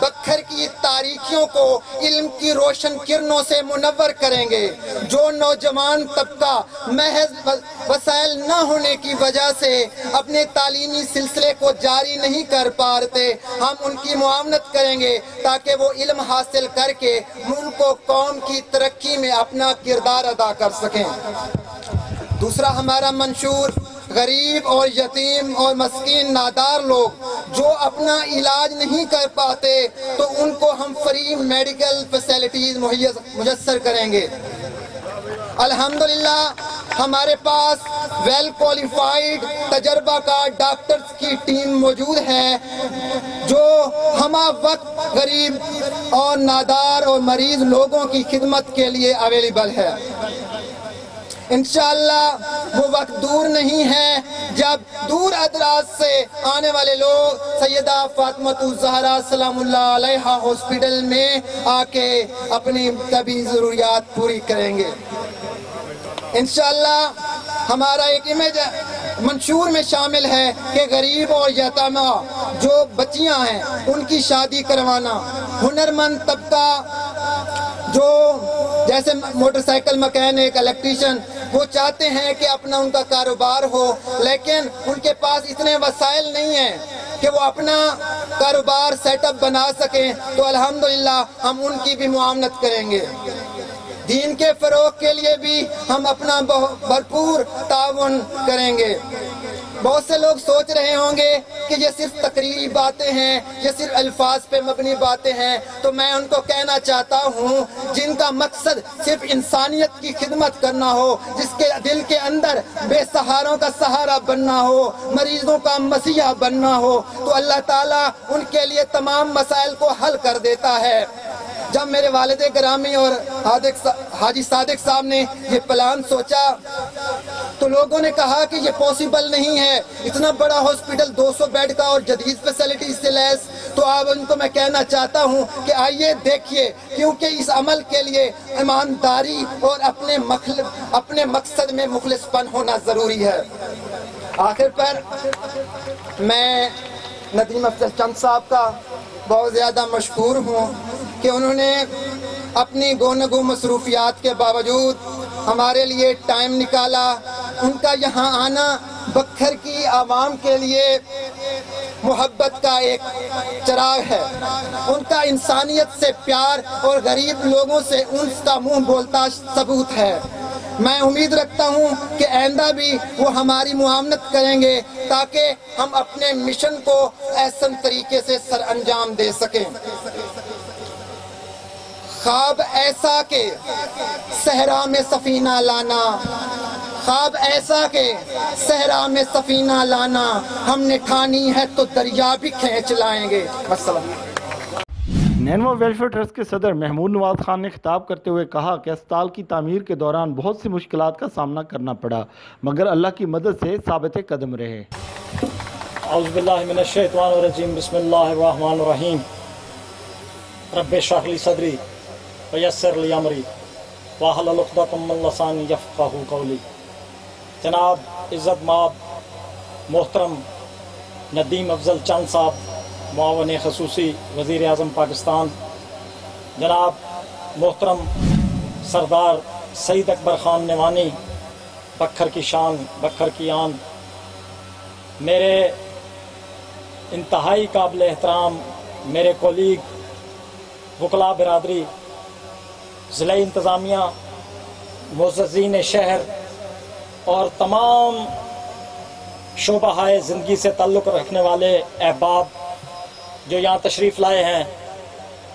بکھر کی تاریکیوں کو علم کی روشن کرنوں سے منور کریں گے۔ جو نوجوان طبقہ محض وسائل نہ ہونے کی وجہ سے اپنے تعلیمی سلسلے کو جاری نہیں کر پاتے، ہم ان کی معاونت کریں گے تاکہ وہ علم حاصل کر کے ملک و قوم کی ترقی میں اپنا کردار ادا کر سکیں۔ دوسرا ہمارا منشور غریب اور یتیم اور مسکین نادار لوگ جو اپنا علاج نہیں کر پاتے تو ان کو ہم فری میڈیکل فیسلٹیز میسر کریں گے۔ الحمدللہ ہمارے پاس ویل کوالیفائیڈ تجربہ کار ڈاکٹرز کی ٹیم موجود ہے جو ہمہ وقت غریب اور نادار اور مریض لوگوں کی خدمت کے لیے اویلیبل ہے۔ انشاءاللہ وہ وقت دور نہیں ہے جب دور ادراز سے آنے والے لوگ سیدہ فاطمہ الزہرا سلام اللہ علیہ ہاسپٹل میں آ کے اپنی طبی ضروریات پوری کریں گے۔ انشاءاللہ ہمارا ایک منشور میں شامل ہے کہ غریب اور یتیمہ جو بچیاں ہیں ان کی شادی کروانا، ہنرمند طبقہ جو جیسے موٹر سائیکل مکینک، الیکٹریشین، وہ چاہتے ہیں کہ اپنا ان کا کاروبار ہو لیکن ان کے پاس اتنے وسائل نہیں ہیں کہ وہ اپنا کاروبار سیٹ اپ بنا سکیں، تو الحمدللہ ہم ان کی بھی معاونت کریں گے۔ دین کے فروغ کے لیے بھی ہم اپنا بھرپور تعاون کریں گے۔ بہت سے لوگ سوچ رہے ہوں گے کہ یہ صرف تقریری باتیں ہیں، یہ صرف الفاظ پہ مبنی باتیں ہیں، تو میں ان کو کہنا چاہتا ہوں جن کا مقصد صرف انسانیت کی خدمت کرنا ہو، جس کے دل کے اندر بے سہاروں کا سہارا بننا ہو، مریضوں کا مسیحا بننا ہو، تو اللہ تعالیٰ ان کے لیے تمام مسائل کو حل کر دیتا ہے۔ جب میرے والد گرامی اور حاجی صادق صاحب نے یہ پلان سوچا تو لوگوں نے کہا کہ یہ پاسبل نہیں ہے، اتنا بڑا ہاسپٹل 200 بیڈ کا اور جدید فیسلٹیز سے لیس۔ تو اب ان کو میں کہنا چاہتا ہوں کہ آئیے دیکھیے، کیونکہ اس عمل کے لیے ایمانداری اور اپنے مقصد میں مخلص پن ہونا ضروری ہے۔ آخر پر میں ندیم افضل چند صاحب کا بہت زیادہ مشکور ہوں کہ انہوں نے اپنی گونگو مصروفیات کے باوجود ہمارے لیے ٹائم نکالا۔ ان کا یہاں آنا بکھر کی عوام کے لیے محبت کا ایک چراغ ہے، ان کا انسانیت سے پیار اور غریب لوگوں سے انس کا منہ بولتا ثبوت ہے۔ میں امید رکھتا ہوں کہ آئندہ بھی وہ ہماری معاونت کریں گے تاکہ ہم اپنے مشن کو احسن طریقے سے سر انجام دے سکیں۔ خواب ایسا کہ صحرا میں سفینہ لانا، خواب ایسا کہ صحرا میں سفینہ لانا، ہم نے ٹھانی ہے تو دریا بھی کھینچ لائیں گے۔ السلام۔ نینوا ویلفیئر ٹرسٹ کے صدر محمود نواز خان نے خطاب کرتے ہوئے کہا کہ اسپتال کی تعمیر کے دوران بہت سی مشکلات کا سامنا کرنا پڑا مگر اللہ کی مدد سے ثابت قدم رہے۔ اعوذ باللہ من الشیطان الرجیم، بسم اللہ الرحمن الرحیم۔ رب اشرح لی صدری ویسر لی امری واحلل عقدۃ من لسانی یفقہوا قولی۔ جناب عزت مآب محترم ندیم افضل چند صاحب، معاون خصوصی وزیر اعظم پاکستان، جناب محترم سردار سعید اکبر خان نعمانی، بکھر کی شان، بکھر کی آن، میرے انتہائی قابل احترام میرے کولیگ، وکلاء برادری، ضلع انتظامیہ، معززین شہر اور تمام شعبہ زندگی سے تعلق رکھنے والے احباب جو یہاں تشریف لائے ہیں،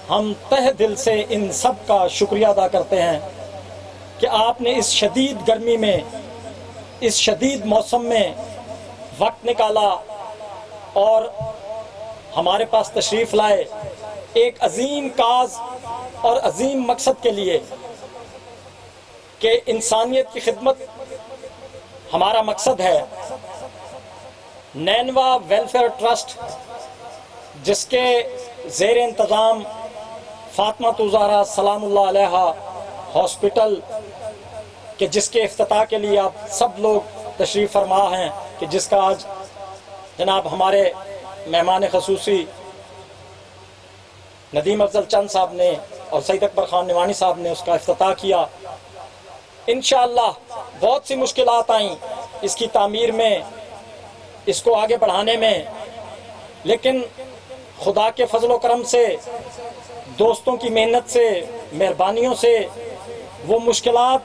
ہم تہ دل سے ان سب کا شکریہ ادا کرتے ہیں کہ آپ نے اس شدید گرمی میں، اس شدید موسم میں وقت نکالا اور ہمارے پاس تشریف لائے ایک عظیم کاز اور عظیم مقصد کے لیے کہ انسانیت کی خدمت ہمارا مقصد ہے۔ نینوا ویلفیئر ٹرسٹ جس کے زیر انتظام فاطمہ الزہرا سلام اللہ علیہ ہاسپٹل کہ جس کے افتتاح کے لیے آپ سب لوگ تشریف فرما ہیں، کہ جس کا آج جناب ہمارے مہمان خصوصی ندیم افضل چند صاحب نے اور سعید اکبر خان نعمانی صاحب نے اس کا افتتاح کیا۔ انشاءاللہ بہت سی مشکلات آئیں اس کی تعمیر میں، اس کو آگے بڑھانے میں، لیکن خدا کے فضل و کرم سے، دوستوں کی محنت سے، مہربانیوں سے وہ مشکلات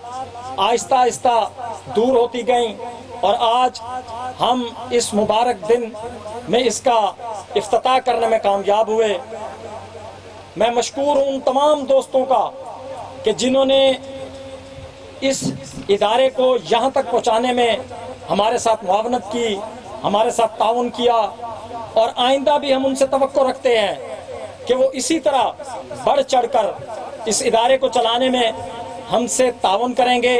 آہستہ آہستہ دور ہوتی گئیں، اور آج ہم اس مبارک دن میں اس کا افتتاح کرنے میں کامیاب ہوئے۔ میں مشکور ہوں ان تمام دوستوں کا کہ جنہوں نے اس ادارے کو یہاں تک پہنچانے میں ہمارے ساتھ معاونت کی، ہمارے ساتھ تعاون کیا، اور آئندہ بھی ہم ان سے توقع رکھتے ہیں کہ وہ اسی طرح بڑھ چڑھ کر اس ادارے کو چلانے میں ہم سے تعاون کریں گے،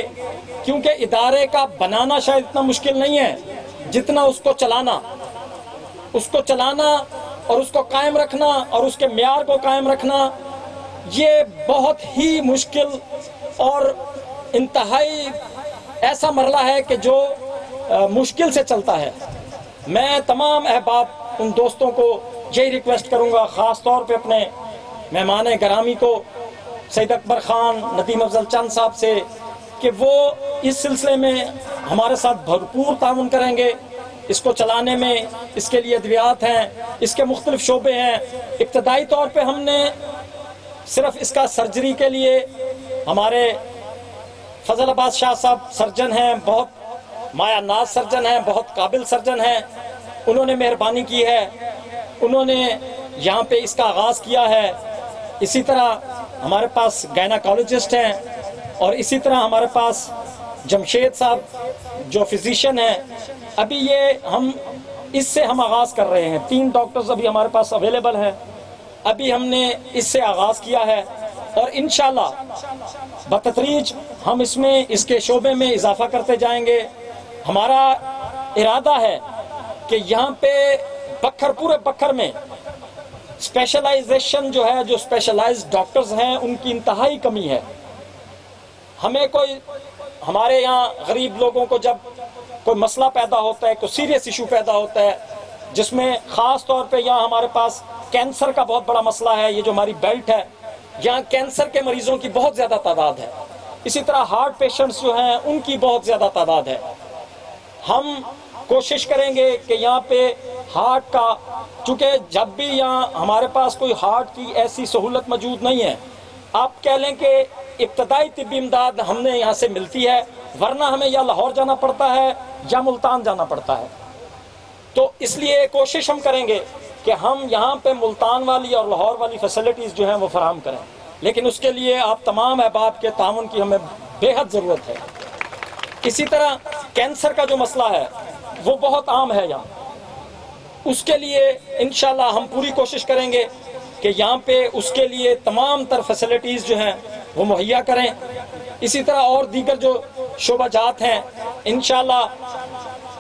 کیونکہ ادارے کا بنانا شاید اتنا مشکل نہیں ہے جتنا اس کو چلانا اور اس کو قائم رکھنا اور اس کے معیار کو قائم رکھنا، یہ بہت ہی مشکل اور انتہائی ایسا مرحلہ ہے کہ جو مشکل سے چلتا ہے۔ میں تمام احباب ان دوستوں کو یہی ریکویسٹ کروں گا، خاص طور پہ اپنے مہمان گرامی کو سعید اکبر خان، ندیم افضل چند صاحب سے، کہ وہ اس سلسلے میں ہمارے ساتھ بھرپور تعاون کریں گے اس کو چلانے میں۔ اس کے لیے ادویات ہیں، اس کے مختلف شعبے ہیں۔ ابتدائی طور پہ ہم نے صرف اس کا سرجری کے لیے، ہمارے فضل عباس شاہ صاحب سرجن ہیں، بہت مایا ناز سرجن ہیں، بہت قابل سرجن ہیں، انہوں نے مہربانی کی ہے، انہوں نے یہاں پہ اس کا آغاز کیا ہے۔ اسی طرح ہمارے پاس گائناکالوجسٹ ہیں، اور اسی طرح ہمارے پاس جمشید صاحب جو فزیشین ہیں۔ ابھی اس سے ہم آغاز کر رہے ہیں، 3 ڈاکٹرز ابھی ہمارے پاس اویلیبل ہیں، ابھی ہم نے اس سے آغاز کیا ہے، اور انشاءاللہ بتدریج ہم اس کے شعبے میں اضافہ کرتے جائیں گے۔ ہمارا ارادہ ہے کہ یہاں پہ پورے بکھر میں اسپیشلائزیشن جو ہے، جو اسپیشلائزڈ ڈاکٹرز ہیں، ان کی انتہائی کمی ہے۔ ہمارے یہاں غریب لوگوں کو جب کوئی مسئلہ پیدا ہوتا ہے، کوئی سیریس ایشو پیدا ہوتا ہے، جس میں خاص طور پہ یہاں ہمارے پاس کینسر کا بہت بڑا مسئلہ ہے، یہ جو ہماری بیلٹ ہے، یہاں کینسر کے مریضوں کی بہت زیادہ تعداد ہے۔ اسی طرح ہارٹ پیشنٹس جو ہیں ان کی بہت زیادہ تعداد ہے۔ ہم کوشش کریں گے کہ یہاں پہ ہارٹ کا، چونکہ جب بھی یہاں ہمارے پاس کوئی ہارٹ کی ایسی سہولت موجود نہیں ہے، آپ کہہ لیں کہ ابتدائی طبی امداد ہم نے یہاں سے ملتی ہے، ورنہ ہمیں یا لاہور جانا پڑتا ہے یا ملتان جانا پڑتا ہے۔ تو اس لیے کوشش ہم کریں گے کہ ہم یہاں پہ ملتان والی اور لاہور والی فیسلٹیز جو ہیں وہ فراہم کریں، لیکن اس کے لیے آپ تمام احباب کے تعاون کی ہمیں بے حد ضرورت ہے۔ اسی طرح کینسر کا جو مسئلہ ہے وہ بہت عام ہے یہاں، اس کے لیے انشاءاللہ ہم پوری کوشش کریں گے کہ یہاں پہ اس کے لیے تمام تر فیسلٹیز جو ہیں وہ مہیا کریں۔ اسی طرح اور دیگر جو شعبہ جات ہیں انشاءاللہ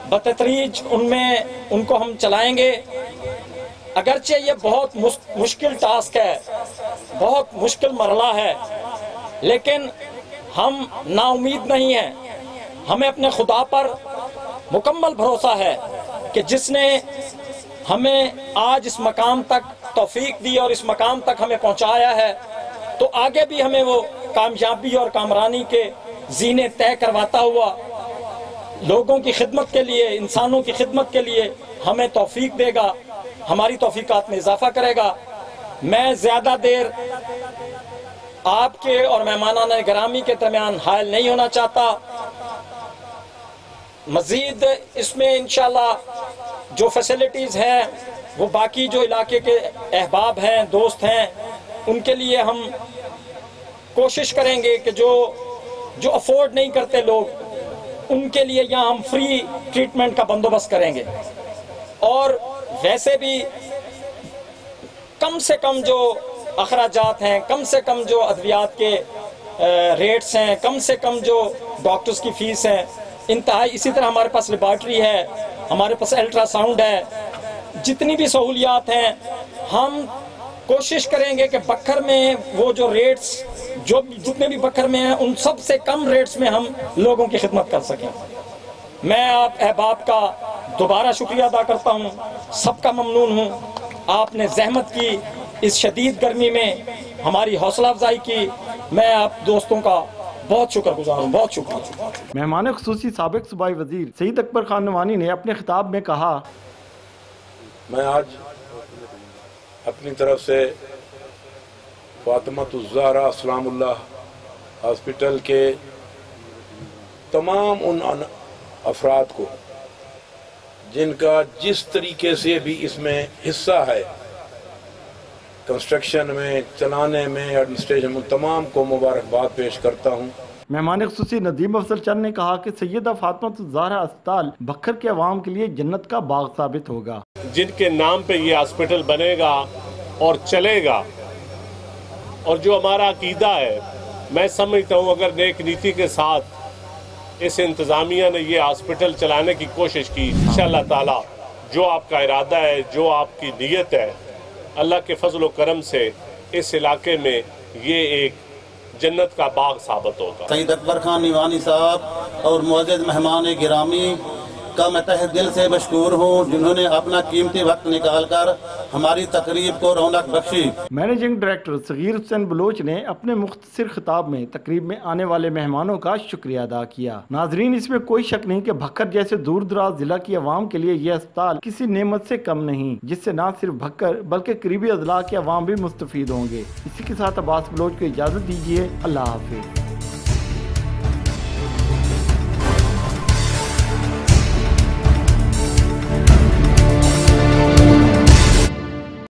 بتدریج ان کو ہم چلائیں گے۔ اگرچہ یہ بہت مشکل ٹاسک ہے، بہت مشکل مرحلہ ہے، لیکن ہم نا امید نہیں ہیں۔ ہمیں اپنے خدا پر مکمل بھروسہ ہے کہ جس نے ہمیں آج اس مقام تک توفیق دی اور اس مقام تک ہمیں پہنچایا ہے، تو آگے بھی ہمیں وہ کامیابی اور کامرانی کے زینے طے کرواتا ہوا لوگوں کی خدمت کے لیے، انسانوں کی خدمت کے لیے ہمیں توفیق دے گا، ہماری توفیقات میں اضافہ کرے گا۔ میں زیادہ دیر آپ کے اور مہمانان گرامی کے درمیان حائل نہیں ہونا چاہتا۔ مزید اس میں انشاءاللہ جو فیسلٹیز ہیں وہ باقی جو علاقے کے احباب ہیں، دوست ہیں، ان کے لیے ہم کوشش کریں گے کہ جو افورڈ نہیں کرتے لوگ، ان کے لیے یہاں ہم فری ٹریٹمنٹ کا بندوبست کریں گے، اور ویسے بھی کم سے کم جو اخراجات ہیں، کم سے کم جو ادویات کے ریٹس ہیں، کم سے کم جو ڈاکٹرز کی فیس ہیں، انتہائی۔ اسی طرح ہمارے پاس لیبارٹری ہے، ہمارے پاس الٹرا ساؤنڈ ہے، جتنی بھی سہولیات ہیں ہم کوشش کریں گے کہ بکھر میں وہ جو ریٹس جتنے بھی بکھر میں ہیں ان سب سے کم ریٹس میں ہم لوگوں کی خدمت کر سکیں۔ میں آپ احباب کا دوبارہ شکریہ ادا کرتا ہوں، سب کا ممنون ہوں۔ آپ نے زحمت کی، اس شدید گرمی میں ہماری حوصلہ افزائی کی، میں آپ دوستوں کا بہت شکر گزار ہوں، بہت شکریہ۔ مہمان خصوصی سابق صوبائی وزیر سید اکبر خان نعمانی نے اپنے خطاب میں کہا، میں آج اپنی طرف سے فاطمۃ الزہرا اسلام اللہ ہاسپٹل کے تمام ان افراد کو جن کا جس طریقے سے بھی اس میں حصہ ہے، کنسٹرکشن میں، چلانے میں، ایڈمنسٹریشن میں، تمام کو مبارکباد پیش کرتا ہوں۔ مہمان خصوصی ندیم افضل چند نے کہا کہ سیدہ فاطمۃ الزہرا اسپتال بکھر کے عوام کے لیے جنت کا باغ ثابت ہوگا۔ جن کے نام پہ یہ ہاسپٹل بنے گا اور چلے گا، اور جو ہمارا عقیدہ ہے، میں سمجھتا ہوں اگر نیک نیتی کے ساتھ اس انتظامیہ نے یہ ہاسپٹل چلانے کی کوشش کی، انشاءاللہ تعالی جو آپ کا ارادہ ہے، جو آپ کی نیت ہے، اللہ کے فضل و کرم سے اس علاقے میں یہ ایک جنت کا باغ ثابت ہوگا۔ سید اکبر خان نعمانی صاحب اور معزز مہمان گرامی کا میں تہ دل سے مشکور ہوں، جنہوں نے اپنا قیمتی وقت نکال کر ہماری تقریب کو رونق بخشی۔ مینیجنگ ڈائریکٹر صغیر حسین بلوچ نے اپنے مختصر خطاب میں تقریب میں آنے والے مہمانوں کا شکریہ ادا کیا۔ ناظرین، اس میں کوئی شک نہیں کہ بھکر جیسے دور دراز ضلع کی عوام کے لیے یہ اسپتال کسی نعمت سے کم نہیں، جس سے نہ صرف بھکر بلکہ قریبی اضلاع کے عوام بھی مستفید ہوں گے۔ اسی کے ساتھ عباس بلوچ کو اجازت دیجیے، اللہ حافظ۔